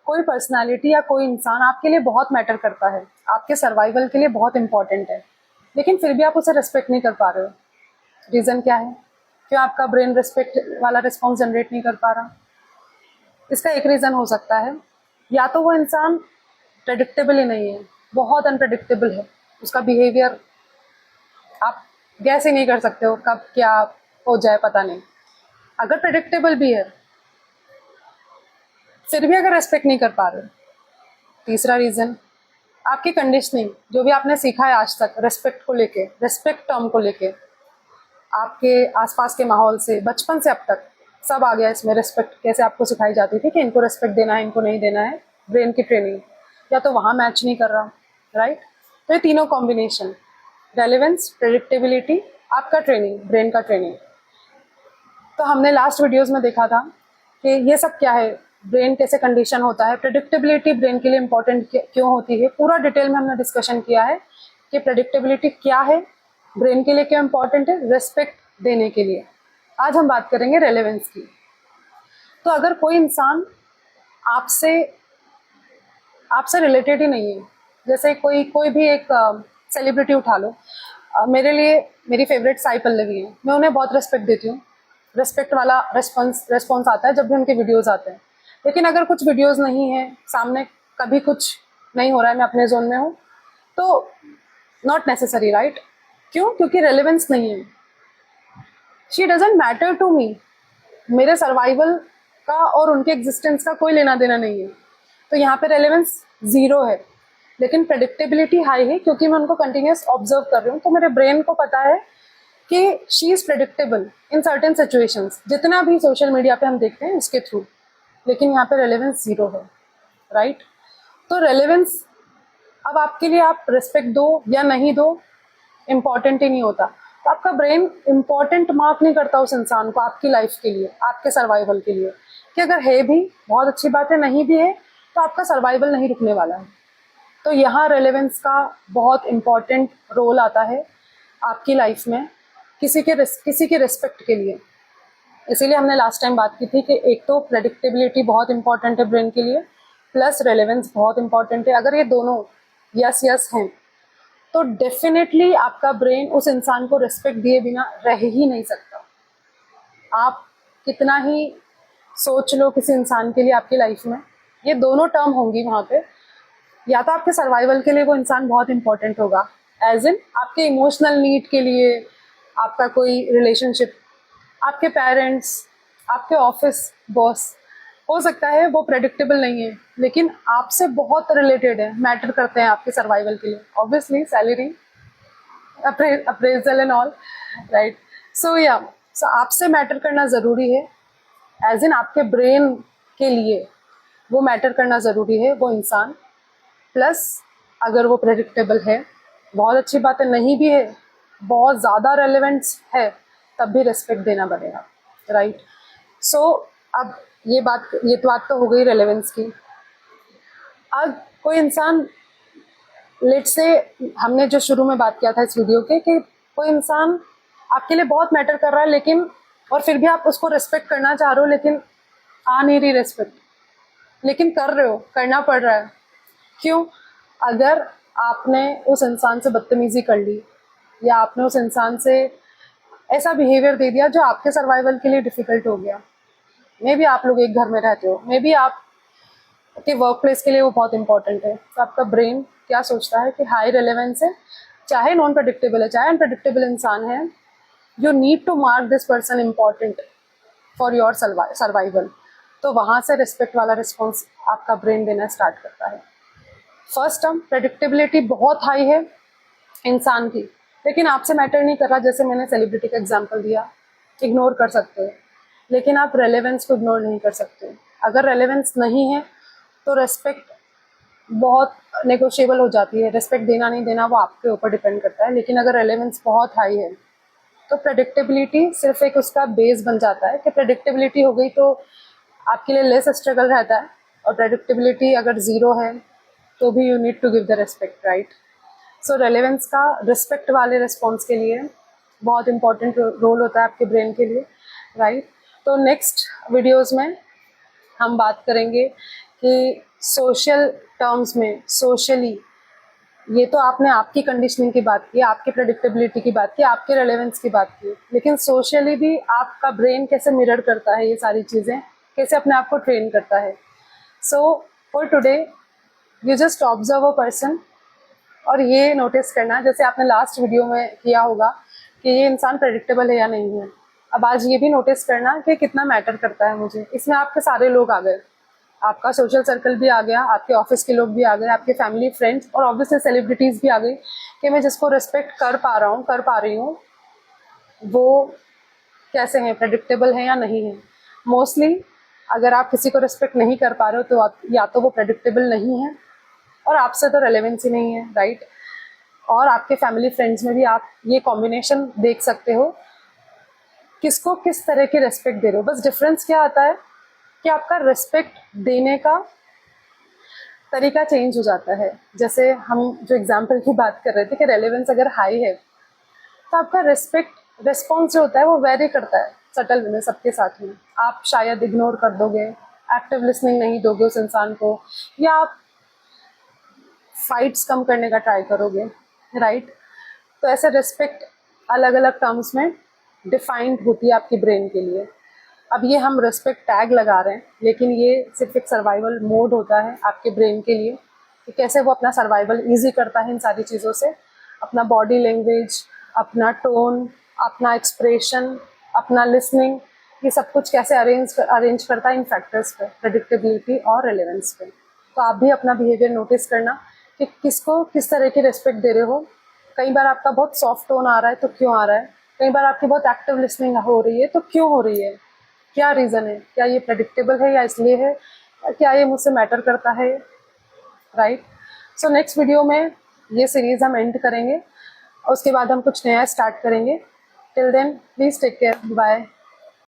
कोई पर्सनालिटी या कोई इंसान आपके लिए बहुत मैटर करता है, आपके सर्वाइवल के लिए बहुत इंपॉर्टेंट है, लेकिन फिर भी आप उसे रेस्पेक्ट नहीं कर पा रहे हो। रीज़न क्या है? क्यों आपका ब्रेन रेस्पेक्ट वाला रिस्पॉन्स जनरेट नहीं कर पा रहा? इसका एक रीज़न हो सकता है, या तो वो इंसान प्रेडिक्टेबल ही नहीं है, बहुत अनप्रेडिक्टेबल है, उसका बिहेवियर आप गैस ही नहीं कर सकते हो कब क्या हो जाए, पता नहीं। अगर प्रेडिक्टेबल भी है फिर भी अगर रेस्पेक्ट नहीं कर पा रहे। तीसरा रीज़न, आपकी कंडीशनिंग, जो भी आपने सीखा है आज तक रेस्पेक्ट को लेके, रेस्पेक्ट टर्म को लेके, आपके आसपास के माहौल से, बचपन से अब तक सब आ गया इसमें। रेस्पेक्ट कैसे आपको सिखाई जाती थी कि इनको रेस्पेक्ट देना है, इनको नहीं देना है, ब्रेन की ट्रेनिंग या तो वहाँ मैच नहीं कर रहा, राइट। तो ये तीनों कॉम्बिनेशन, रेलेवेंस, प्रेडिक्टेबिलिटी, आपका ट्रेनिंग, ब्रेन का ट्रेनिंग। तो हमने लास्ट वीडियोस में देखा था कि ये सब क्या है, ब्रेन कैसे कंडीशन होता है, प्रेडिक्टेबिलिटी ब्रेन के लिए इंपॉर्टेंट क्यों होती है, पूरा डिटेल में हमने डिस्कशन किया है कि प्रेडिक्टेबिलिटी क्या है, ब्रेन के लिए क्यों इंपॉर्टेंट है, रेस्पेक्ट देने के लिए। आज हम बात करेंगे रेलेवेंस की। तो अगर कोई इंसान आपसे रिलेटेड ही नहीं है, जैसे कोई भी एक सेलिब्रिटी उठा लो, मेरे लिए मेरी फेवरेट साई पल्लवी है, मैं उन्हें बहुत रेस्पेक्ट देती हूँ, रेस्पेक्ट वाला रेस्पॉन्स आता है जब भी उनके वीडियोस आते हैं। लेकिन अगर कुछ वीडियोस नहीं है सामने, कभी कुछ नहीं हो रहा है, मैं अपने जोन में हूँ, तो नॉट नेसेसरी, राइट। क्यों? क्योंकि रेलेवेंस नहीं है, she doesn't matter to me, मेरे सर्वाइवल का और उनके एग्जिस्टेंस का कोई लेना देना नहीं है, तो यहाँ पे रेलेवेंस जीरो है। लेकिन प्रेडिक्टेबिलिटी हाई है, क्योंकि मैं उनको कंटिन्यूस ऑब्जर्व कर रही हूँ, तो मेरे ब्रेन को पता है कि she is predictable in certain situations, जितना भी सोशल मीडिया पे हम देखते हैं उसके थ्रू। लेकिन यहाँ पे रेलेवेंस जीरो है, राइट। तो रेलेवेंस, अब आपके लिए आप रिस्पेक्ट दो या नहीं दो इम्पॉर्टेंट ही नहीं होता। तो आपका ब्रेन इम्पॉर्टेंट मार्क नहीं करता उस इंसान को आपकी लाइफ के लिए, आपके सर्वाइवल के लिए, कि अगर है भी बहुत अच्छी बात है, नहीं भी है तो आपका सर्वाइवल नहीं रुकने वाला है। तो यहाँ रेलेवेंस का बहुत इम्पॉर्टेंट रोल आता है आपकी लाइफ में, किसी के रिस्पेक्ट के लिए। इसीलिए हमने लास्ट टाइम बात की थी कि एक तो प्रेडिक्टेबिलिटी बहुत इंपॉर्टेंट है ब्रेन के लिए, प्लस रेलेवेंस बहुत इंपॉर्टेंट है। अगर ये दोनों यस यस हैं तो डेफिनेटली आपका ब्रेन उस इंसान को रिस्पेक्ट दिए बिना रह ही नहीं सकता। आप कितना ही सोच लो किसी इंसान के लिए आपकी लाइफ में, ये दोनों टर्म होंगी वहाँ पे। या तो आपके सर्वाइवल के लिए वो इंसान बहुत इंपॉर्टेंट होगा, एज इन आपके इमोशनल नीड के लिए, आपका कोई रिलेशनशिप, आपके पेरेंट्स, आपके ऑफिस बॉस, हो सकता है वो प्रेडिक्टेबल नहीं है लेकिन आपसे बहुत रिलेटेड है, मैटर करते हैं आपके सर्वाइवल के लिए। Obviously salary, appraisal and all, right. So आपसे मैटर करना ज़रूरी है, एज इन आपके ब्रेन के लिए वो मैटर करना ज़रूरी है वो इंसान। प्लस अगर वो प्रेडिक्टेबल है, बहुत अच्छी बात है, नहीं भी है, बहुत ज़्यादा रेलेवेंस है, तब भी रिस्पेक्ट देना पड़ेगा, राइट। सो अब ये बात तो हो गई रेलेवेंस की। अब कोई इंसान, लेट से, हमने जो शुरू में बात किया था इस वीडियो के, कि कोई इंसान आपके लिए बहुत मैटर कर रहा है, लेकिन और फिर भी आप उसको रिस्पेक्ट करना चाह रहे हो, लेकिन आ नहीं रही रिस्पेक्ट, लेकिन कर रहे हो, करना पड़ रहा है। क्यों? अगर आपने उस इंसान से बदतमीजी कर ली, या आपने उस इंसान से ऐसा बिहेवियर दे दिया जो आपके सर्वाइवल के लिए डिफ़िकल्ट हो गया, मे बी आप लोग एक घर में रहते हो, मे बी आपके वर्क प्लेस के लिए वो बहुत इंपॉर्टेंट है, तो आपका ब्रेन क्या सोचता है कि हाई रेलेवेंस है, चाहे नॉन प्रेडिक्टेबल है, चाहे अनप्रेडिक्टेबल इंसान है, you need to mark this person important for your survival. तो वहाँ से रिस्पेक्ट वाला रिस्पॉन्स आपका ब्रेन देना स्टार्ट करता है। फर्स्ट टर्म, प्रेडिक्टेबिलिटी बहुत हाई है इंसान की, लेकिन आपसे मैटर नहीं कर रहा, जैसे मैंने सेलिब्रिटी का एग्जांपल दिया, इग्नोर कर सकते हो, लेकिन आप रेलेवेंस को इग्नोर नहीं कर सकते। अगर रेलेवेंस नहीं है तो रेस्पेक्ट बहुत नेगोशिएबल हो जाती है, रेस्पेक्ट देना नहीं देना वो आपके ऊपर डिपेंड करता है। लेकिन अगर रेलेवेंस बहुत हाई है तो प्रेडिक्टेबिलिटी सिर्फ एक उसका बेस बन जाता है, कि प्रेडिक्टेबिलिटी हो गई तो आपके लिए लेस स्ट्रगल रहता है, और प्रेडिक्टेबिलिटी अगर ज़ीरो है तो भी you need to give the respect, right. So relevance का रिस्पेक्ट वाले रिस्पॉन्स के लिए बहुत इंपॉर्टेंट रोल होता है आपके ब्रेन के लिए, राइट। तो नेक्स्ट वीडियोस में हम बात करेंगे कि सोशल टर्म्स में, सोशली, ये तो आपने आपकी कंडीशनिंग की बात की, आपकी प्रेडिक्टेबिलिटी की बात की, आपके रेलेवेंस की बात की, लेकिन सोशली भी आपका ब्रेन कैसे मिरर करता है ये सारी चीज़ें, कैसे अपने आप को ट्रेन करता है. So for today you just observe a person और ये नोटिस करना, जैसे आपने लास्ट वीडियो में किया होगा कि ये इंसान प्रेडिक्टेबल है या नहीं है. अब आज ये भी नोटिस करना कि कितना मैटर करता है मुझे. इसमें आपके सारे लोग आ गए, आपका सोशल सर्कल भी आ गया, आपके ऑफिस के लोग भी आ गए, आपके फैमिली फ्रेंड्स और ऑब्वियसली सेलिब्रिटीज़ भी आ गई कि मैं जिसको रिस्पेक्ट कर पा रहा हूँ, कर पा रही हूँ, वो कैसे हैं, प्रेडिक्टेबल हैं या नहीं है. मोस्टली अगर आप किसी को रिस्पेक्ट नहीं कर पा रहे हो तो या तो वो प्रेडिक्टेबल नहीं है और आपसे तो रेलेवेंस ही नहीं है, राइट. और आपके फैमिली फ्रेंड्स में भी आप ये कॉम्बिनेशन देख सकते हो, किसको किस तरह की रेस्पेक्ट दे रहे हो. बस डिफरेंस क्या आता है कि आपका रेस्पेक्ट देने का तरीका चेंज हो जाता है. जैसे हम जो एग्जाम्पल की बात कर रहे थे कि रेलेवेंस अगर हाई है तो आपका रेस्पेक्ट रिस्पॉन्स जो होता है वो वेरी करता है सटल वे में सबके साथ में. आप शायद इग्नोर कर दोगे, एक्टिव लिसनिंग नहीं दोगे उस इंसान को, या आप फाइट्स कम करने का ट्राई करोगे, राइट. तो ऐसे रिस्पेक्ट अलग अलग टर्म्स में डिफाइंड होती है आपकी ब्रेन के लिए. अब ये हम रिस्पेक्ट टैग लगा रहे हैं, लेकिन ये सिर्फ एक सर्वाइवल मोड होता है आपके ब्रेन के लिए कि कैसे वो अपना सर्वाइवल ईजी करता है इन सारी चीज़ों से. अपना बॉडी लैंग्वेज, अपना टोन, अपना एक्सप्रेशन, अपना लिसनिंग, ये सब कुछ कैसे अरेंज करता है इन फैक्टर्स पे, प्रेडिक्टेबिलिटी और रेलेवेंस पे. तो आप भी अपना बिहेवियर नोटिस करना कि किसको किस तरह की रिस्पेक्ट दे रहे हो. कई बार आपका बहुत सॉफ्ट टोन आ रहा है तो क्यों आ रहा है, कई बार आपकी बहुत एक्टिव लिसनिंग हो रही है तो क्यों हो रही है, क्या रीज़न है, क्या ये प्रेडिक्टेबल है या इसलिए है, क्या ये मुझसे मैटर करता है, राइट. सो नेक्स्ट वीडियो में ये सीरीज़ हम एंड करेंगे और उसके बाद हम कुछ नया स्टार्ट करेंगे. Till then please take care, bye.